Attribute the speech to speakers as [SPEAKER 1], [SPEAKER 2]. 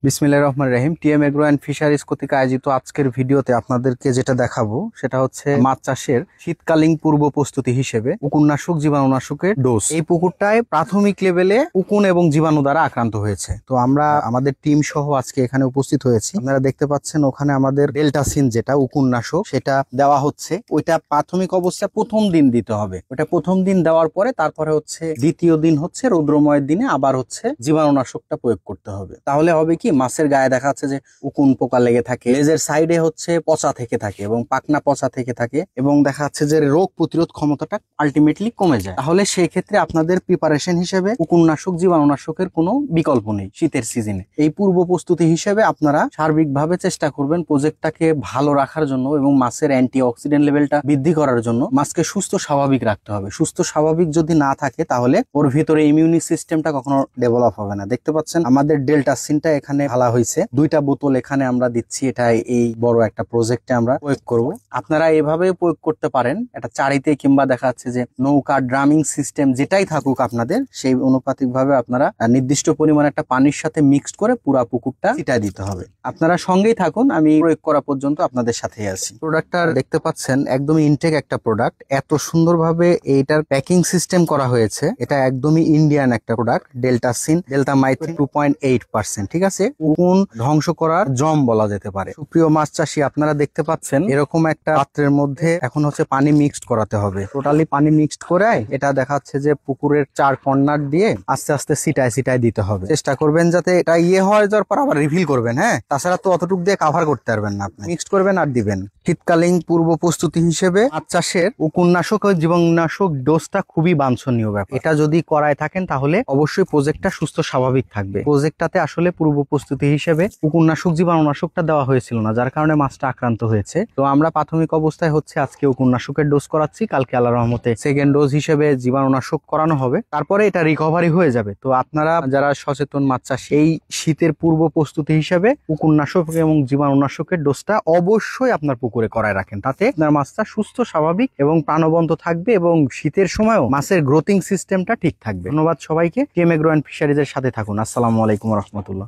[SPEAKER 1] বিসমিল্লাহির রহমানির রহিম। TM agro and fisheries কর্তৃক আয়োজিত আজকের ভিডিওতে আপনাদেরকে যেটা দেখাবো সেটা হচ্ছে মাছ চাষের শীতকালীন পূর্ব প্রস্তুতি হিসেবে উকুননাশক জীবাণুনাশকের ডোজ। এই পুকুরটায় প্রাথমিক লেভেলে উকুন এবং জীবাণু দ্বারা আক্রান্ত হয়েছে। তো আমরা আমাদের টিম সহ আজকে এখানে উপস্থিত হয়েছি। আপনারা দেখতে পাচ্ছেন ওখানে আমাদের ডেল্টাসিন যেটা উকুননাশক সেটা দেওয়া হচ্ছে। ওইটা প্রাথমিক অবস্থায় প্রথম দিন দিতে হবে। ওটা প্রথম দিন দেওয়ার পরে তারপরে হচ্ছে দ্বিতীয় দিন হচ্ছে রৌদ্রময়ের দিনে আবার হচ্ছে জীবাণুনাশকটা প্রয়োগ করতে হবে। তাহলে হবে কি, মাছের গায়ে দেখা যাচ্ছে যে উকুন পোকা লেগে থাকে, লেজের সাইডে হচ্ছে পচা থেকে থাকে এবং পাখনা পচা থেকে থাকে এবং দেখা যাচ্ছে যে রোগ প্রতিরোধ ক্ষমতাটা আলটিমেটলি কমে যায়। তাহলে সেই ক্ষেত্রে আপনাদের প্রিপারেশন হিসেবে উকুননাশক জীবাণুনাশকের কোনো বিকল্প নেই শীতের সিজনে। এই পূর্ব প্রস্তুতি হিসেবে আপনারা সার্বিকভাবে চেষ্টা করবেন প্রজেক্টটাকে ভালো রাখার জন্য এবং মাছের অ্যান্টি অক্সিডেন্ট লেভেলটা বৃদ্ধি করার জন্য। মাছকে সুস্থ স্বাভাবিক রাখতে হবে। সুস্থ স্বাভাবিক যদি না থাকে তাহলে ওর ভিতরে ইমিউনি সিস্টেমটা কখনো ডেভেলপ হবে না। দেখতে পাচ্ছেন আমাদের ডেল্টাসিনটা এখানে ঢালা হয়েছে, 2টা বোতল এখানে আমরা দিচ্ছি। এটা এই বড় একটা প্রজেক্টে আমরা প্রয়োগ করব। আপনারা এভাবে প্রয়োগ করতে পারেন, এটা চারিতে কিংবা দেখা যাচ্ছে যে নৌকা ড্রামিং সিস্টেম যেটাই থাকুক আপনাদের, সেই অনুপাতিক ভাবে আপনারা নির্দিষ্ট পরিমাণে একটা পানির সাথে মিক্সড করে পুরা পুকুরটা ছিটায় দিতে হবে। আপনারা সঙ্গেই থাকুন, আমি প্রয়োগ করা পর্যন্ত আপনাদের সাথেই আছি। প্রোডাক্টটা দেখতে পাচ্ছেন একদমই ইনটেক একটা প্রোডাক্ট। এত সুন্দরভাবে এইটার প্যাকিং সিস্টেম করা হয়েছে। এটা একদমই ইন্ডিয়ান একটা প্রোডাক্ট, ডেল্টাসিন ডেল্টামাইথিন 2.8%। ঠিক আছে, উকুন ধ্বংস করার জম বলা যেতে পারে। সুপ্রিয় মাছ চাষি, আপনারা দেখতে পাচ্ছেন এরকম একটা পাত্রের মধ্যে এখন হচ্ছে পানি মিক্সড করাতে হবে। টোটালি পানি মিক্সড করে এটা দেখাচ্ছে যে পুকুরের 4 কর্নার দিয়ে আস্তে আস্তে সিটায় দিতে হবে। চেষ্টা করবেন যাতে এটা হয়ে যাওয়ার পর আবার রিফিল করবেন। হ্যাঁ, তাছাড়া তো অতটুকু দিয়ে কাভার করতে পারবেন না। আপনি মিক্সড করবেন আর দিবেন। শীতকালীন পূর্ব প্রস্তুতি হিসেবে মাছ চাষের উকুননাশক ও জীবাণুনাশক ডোজটা খুবই বাঞ্ছনীয় ব্যাপার। এটা যদি করায় থাকেন তাহলে অবশ্যই প্রজেক্টটা সুস্থ স্বাভাবিক থাকবে। প্রজেক্টটাতে আসলে পূর্ব প্রস্তুতি হিসেবে উকুননাশক জীবাণুনাশকটা দেওয়া হয়েছিল না, যার কারণে মাছটা আক্রান্ত হয়েছে। তো আমরা প্রাথমিক অবস্থায় হচ্ছে আজকে উকুননাশকের ডোজ করাচ্ছি, কালকে আল্লাহর রহমতে সেকেন্ড ডোজ হিসেবে জীবাণুনাশক করানো হবে, তারপরে এটা রিকভারি হয়ে যাবে। তো আপনারা যারা সচেতন মাছ চাষী, এই শীতের পূর্ব প্রস্তুতি হিসেবে উকুননাশক এবং জীবাণুনাশকের ডোজটা অবশ্যই আপনার পুকুরে করায় রাখেন। তাতে আপনার মাছটা সুস্থ স্বাভাবিক এবং প্রাণবন্ত থাকবে এবং শীতের সময়ও মাছের গ্রোথিং সিস্টেমটা ঠিক থাকবে। ধন্যবাদ সবাইকে। টিএম এগ্রো অ্যান্ড ফিশারিজের সাথে থাকুন। আসসালামু আলাইকুম রহমতুল্লাহ।